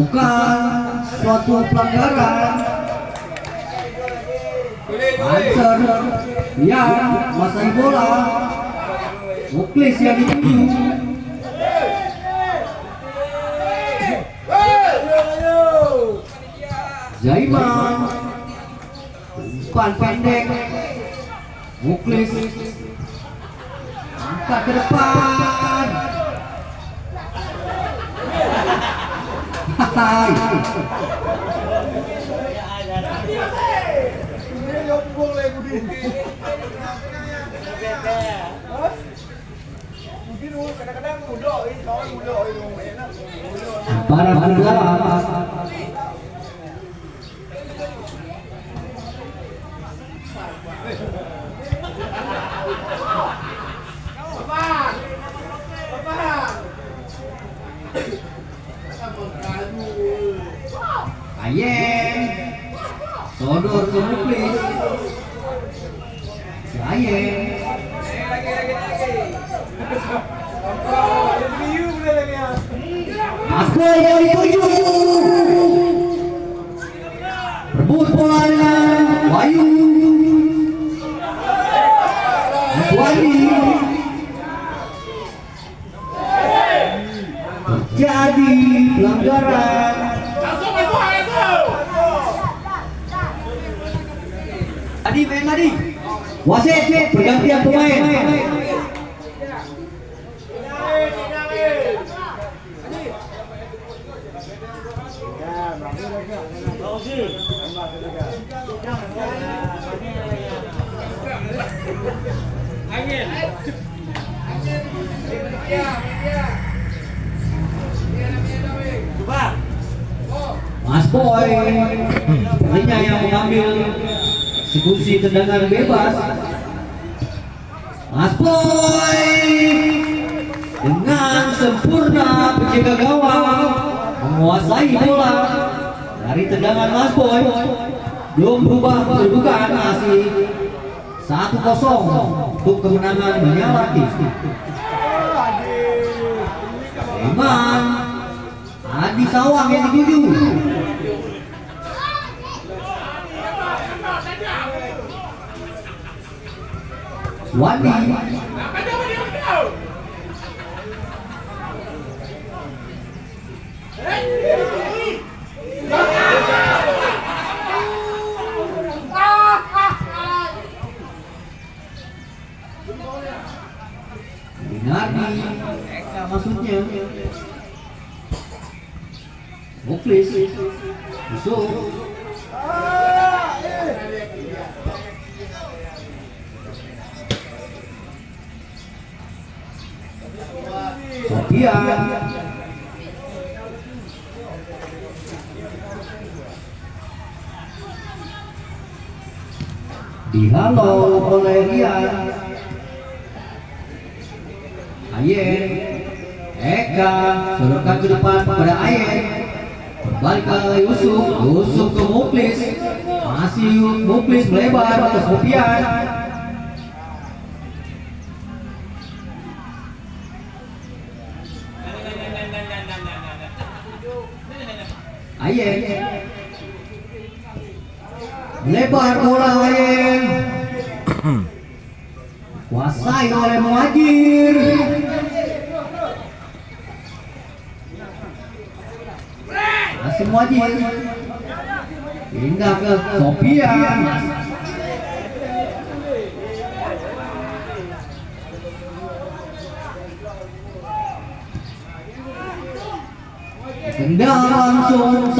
bukan suatu pelanggaran. Answer yang masai bola, Muklis yang dituju. Zaiman umpan pendek, Muklis angkat ke depan. Hai. Para penggala Ayen sodor ke Muklis. Ayen Masboy yang dituju, rebut bola dengan Wahyu Wadi. Terjadi pelanggaran. Tadi main tadi. Wasit pergantian pemain. Mas Boy sepertinya yang mengambil eksekusi tendangan bebas. Mas Boy dengan sempurna penjaga gawang menguasai bola dari tendangan Mas Boy. Belum berubah kedudukan, masih 1-0 untuk kemenangan menyala tim. Iman Adi Sawang yang dituju. Wadi Winardi maksudnya Muklis Yusuf Sophia dihalau oleh Rian. Ayen Eka sodorkan ke depan pada Ayen, kembali ke Yusuf. Yusuf ke Muklis, masih Muklis melebar ke Sofian. Ayen melebar bola. Ayen kuasai oleh Muhajir. Masih Muhajir pindah ke Sofian. Tendang langsung.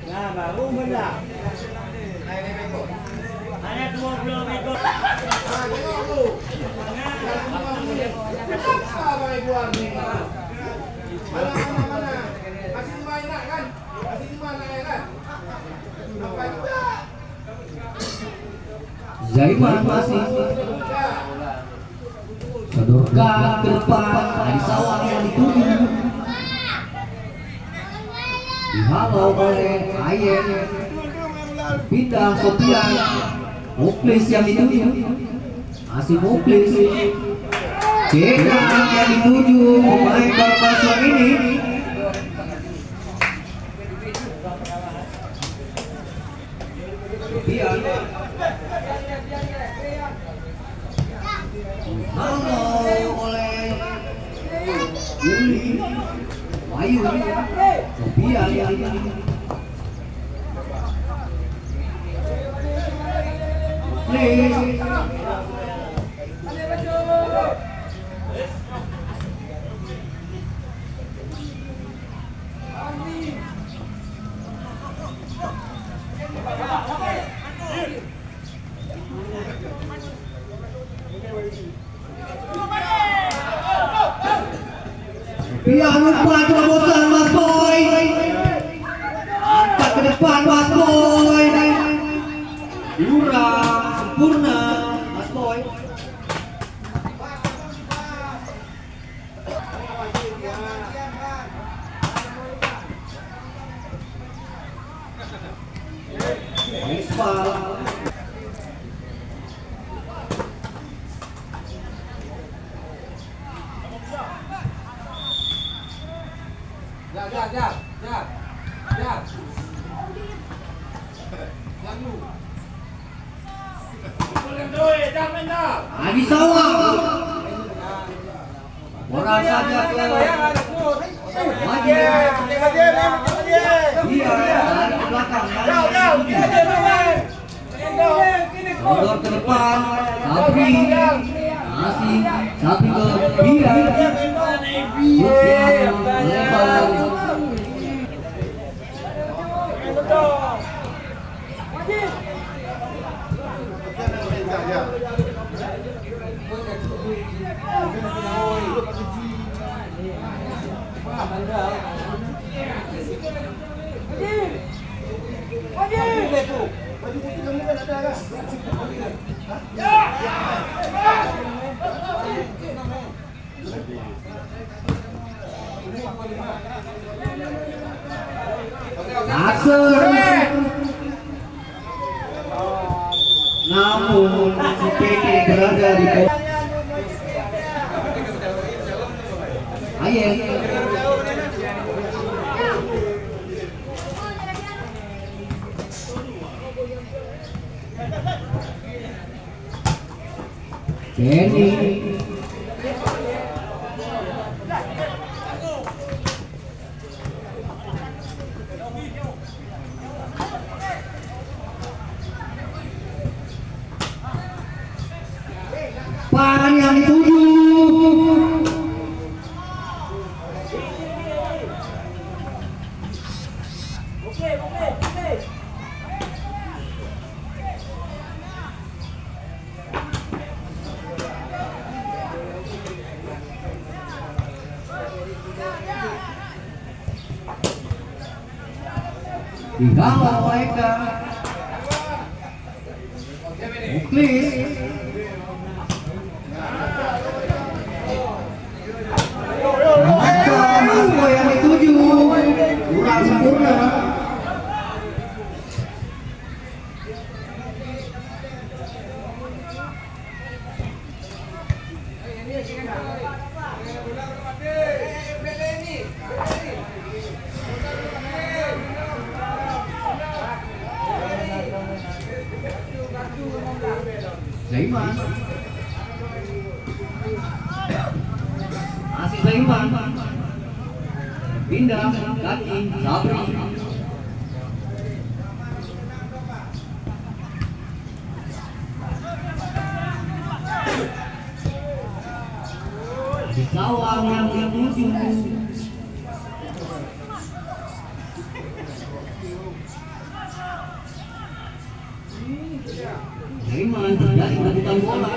Nah, baru benda. Hanya 20 ekor. Zaiman masih sodorkan ke depan. Adi Sawang yang dituju, dihalau oleh Ayen, pindah Sofian. Muklis yang dituju, masih Muklis. Jika yang dituju pemain Barcelona ini halo oleh Yuli Bayu Sofian please Biar lupa terobosan Mas Boy. Angkat ke depan Mas Boy. Kurang sempurna Mas Boy. Iqbal. Adi Sawang. Bola saja ke maju. Dia lari ke belakang. Odor ke depan. Sabri masih Sabri ke dia. Lebar. Namun si Peke berada di Ayen. Kenny. Pan yang dituju. Dihalau mereka. Muklis. Mas Boy yang dituju. Kurang sempurna. Zaiman masih Zaiman pindah kaki Sabri di Sawang yang dituju. Zaiman terjadi rebutan bola.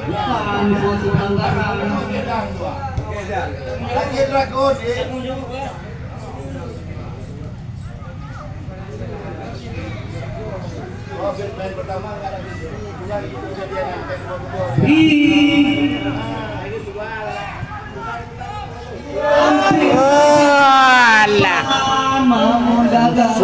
Bukan suatu pelanggaran. Lagi Dragon. Oh, main pertama enggak ada di punya itu kejadian yang tempo kedua. Alah. Mau gagal.